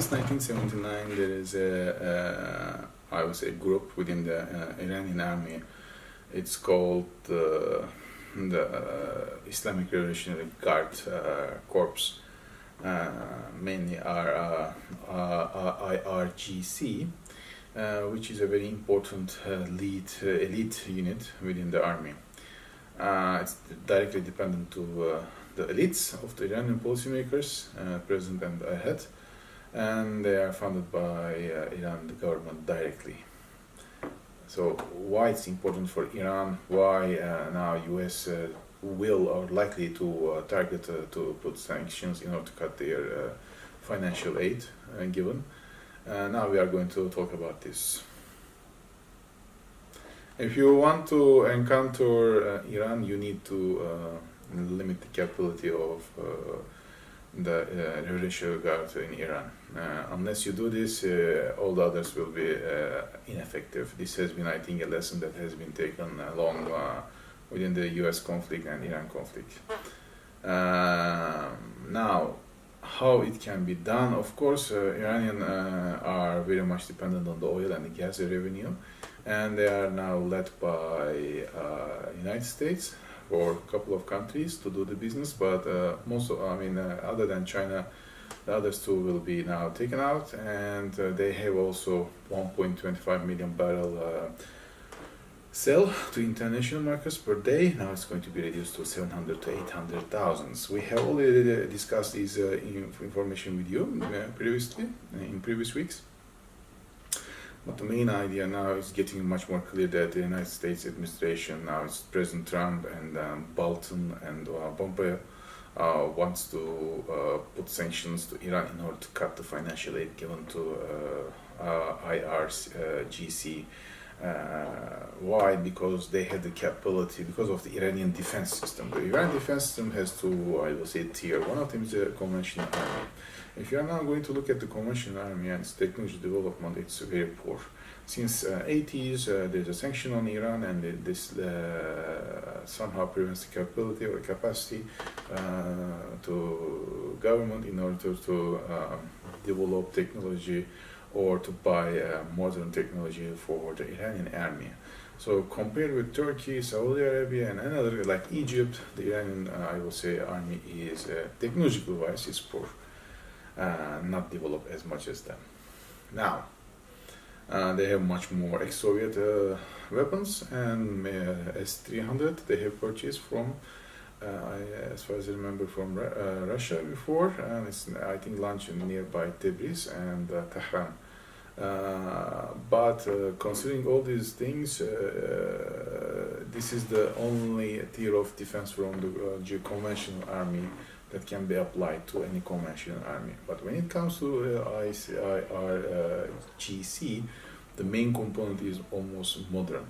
Since 1979, there is I would say, group within the Iranian army. It's called the Islamic Revolutionary Guard Corps, mainly IRGC, which is a very important elite unit within the army. It's directly dependent to the elites of the Iranian policymakers, president and head, and they are funded by Iran, the government, directly. So why it's important for Iran, why now US will or likely to target to put sanctions in order to cut their financial aid given. Now we are going to talk about this. If you want to encounter Iran, you need to limit the capability of the Revolutionary Guard in Iran. Unless you do this, all the others will be ineffective. This has been, I think, a lesson that has been taken along within the US conflict and Iran conflict. Now, how it can be done? Of course, Iranians are very much dependent on the oil and the gas revenue, and they are now led by United States or a couple of countries to do the business, but other than China, the others two will be now taken out, and they have also 1.25 million barrel sell to international markets per day. Now it's going to be reduced to 700 to 800,000. We have already discussed this information with you previously, in previous weeks. But the main idea now is getting much more clear that the United States administration, now it's President Trump and Bolton and Pompeo, wants to put sanctions to Iran in order to cut the financial aid given to IRGC. Why? Because they have the capability, because of the Iranian defense system. The Iranian defense system has two, I will say, tier. One of them is the conventional army. If you are now going to look at the conventional army and its technology development, it's very poor. Since 80s, there's a sanction on Iran, and this somehow prevents the capability or capacity to government in order to develop technology or to buy modern technology for the Iranian army. So compared with Turkey, Saudi Arabia, and another like Egypt, the Iranian, I will say, army is technological wise is poor, not developed as much as them. Now, they have much more ex-Soviet weapons, and S-300 they have purchased from, as far as I remember, from Russia before, and it's, I think, launched nearby Tabriz and Tehran. But considering all these things, this is the only tier of defense from the conventional army that can be applied to any conventional army. But when it comes to IRGC, the main component is almost modern.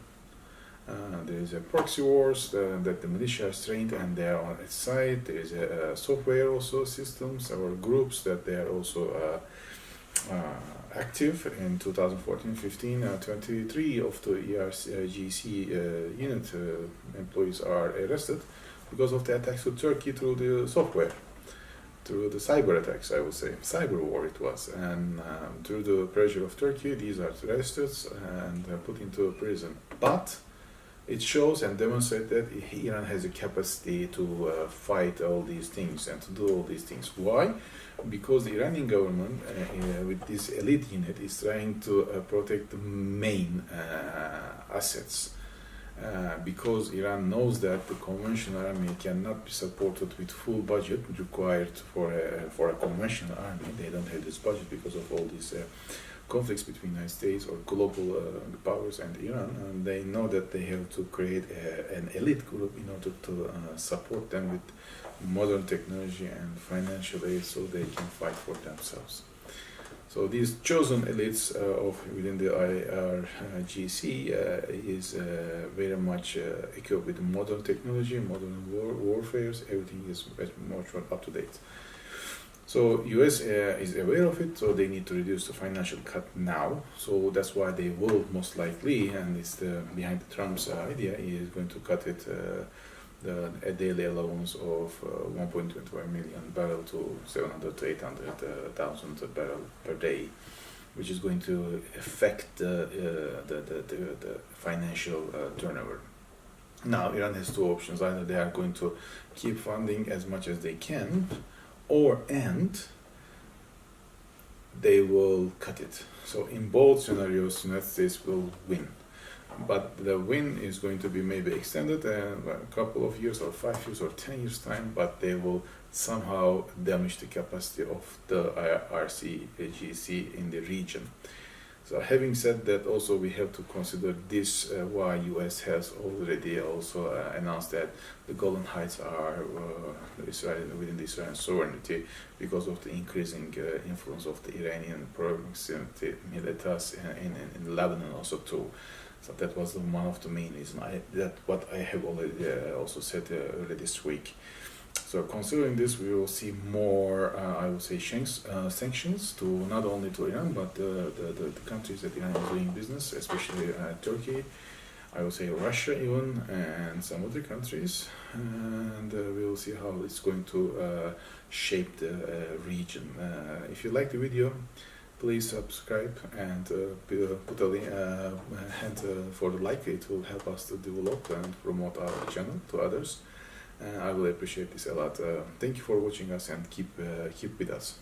There is a proxy wars that the militia is trained and they are on its side. There is a software also systems or groups that they are also active. In 2014-15, 23 of the IRGC unit employees are arrested because of the attacks to Turkey through the software, through the cyber attacks, I would say, cyber war it was, and through the pressure of Turkey, these are arrested and put into prison. But it shows and demonstrates that Iran has a capacity to fight all these things and to do all these things. Why? Because the Iranian government, with this elite unit, is trying to protect the main assets. Because Iran knows that the conventional army cannot be supported with full budget required for a conventional army. They don't have this budget because of all these conflicts between the United States or global powers and Iran, and they know that they have to create an elite group in order to support them with modern technology and financial aid so they can fight for themselves. So these chosen elites within the IRGC is very much equipped with modern technology, modern warfare. Everything is much more up to date. So US is aware of it, so they need to reduce the financial cut now. So that's why they will most likely, and it's behind Trump's idea, he is going to cut it a daily allowance of 1.25 million barrel to 700 to 800,000 barrel per day, which is going to affect the financial turnover. Now, Iran has two options. Either they are going to keep funding as much as they can, and they will cut it. So in both scenarios, United States will win. But the win is going to be maybe extended a couple of years or 5 years or 10 years time, but they will somehow damage the capacity of the RCGC in the region. So having said that, also we have to consider this why US has already also announced that the Golan Heights are within the Israeli sovereignty because of the increasing influence of the Iranian proximity militaries in Lebanon also too. So that was one of the main reasons. That what I have already also said earlier this week. So considering this, we will see more, I would say, sanctions to not only to Iran, but the countries that Iran is doing business, especially Turkey, I would say Russia even, and some other countries. And we will see how it's going to shape the region. If you like the video, please subscribe and put a link for the like. It will help us to develop and promote our channel to others. I will appreciate this a lot. Thank you for watching us and keep with us.